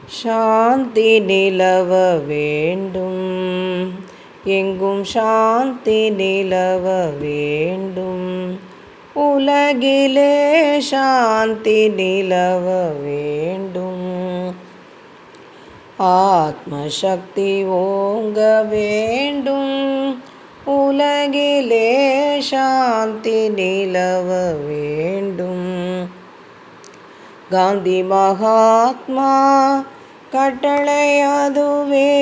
சாந்தி நிலவ வேண்டும், எங்கும் சாந்தி நிலவ வேண்டும். உலகிலே சாந்தி நிலவ வேண்டும். ஆத்ம சக்தி ஓங்க வேண்டும். உலகிலே சாந்தி நிலவ வேண்டும். காந்தி மகாத்மா கட்டளை அதுவே,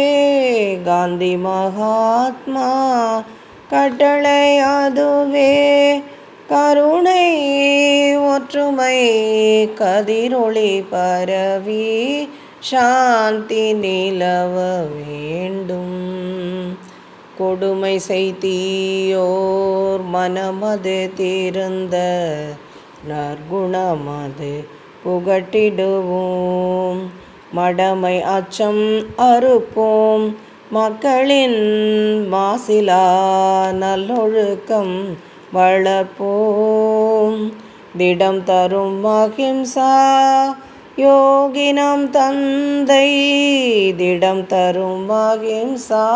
காந்தி மகாத்மா கட்டளை அதுவே. கருணை ஒற்றுமை கதிரொளி பரவி சாந்தி நிலவ வேண்டும். கொடுமை செய்தீயோர் மனமது தீர்ந்த நற்குணமது புகட்டிடுவோம். மடமை அச்சம் அறுப்போம், மக்களின் மாசிலா நல்லொழுக்கம் வளர்ப்போம். திடம் தரும் அஹிம்சா யோகினம் தந்தை, திடம் தரும் அஹிம்சா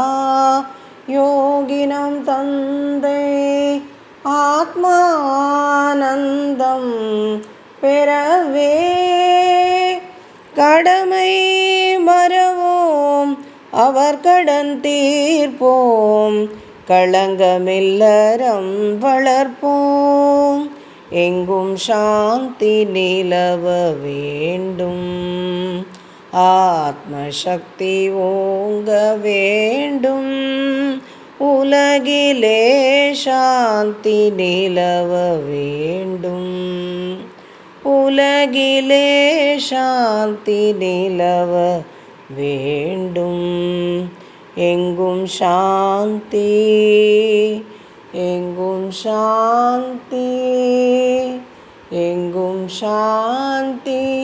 யோகினம் தந்தை. ஆத்மானந்தம் பெறவே கடமை மறவோம், அவர் கடன் தீர்ப்போம். களங்கமில்லறம் வளர்ப்போம், எங்கும் சாந்தி நிலவ வேண்டும். ஆத்ம சக்தி ஓங்க வேண்டும். உலகிலே சாந்தி நிலவ வேண்டும். உலகிலே சாந்தி நிலவ வேண்டும். எங்கும் சாந்தி, எங்கும் சாந்தி, எங்கும் சாந்தி.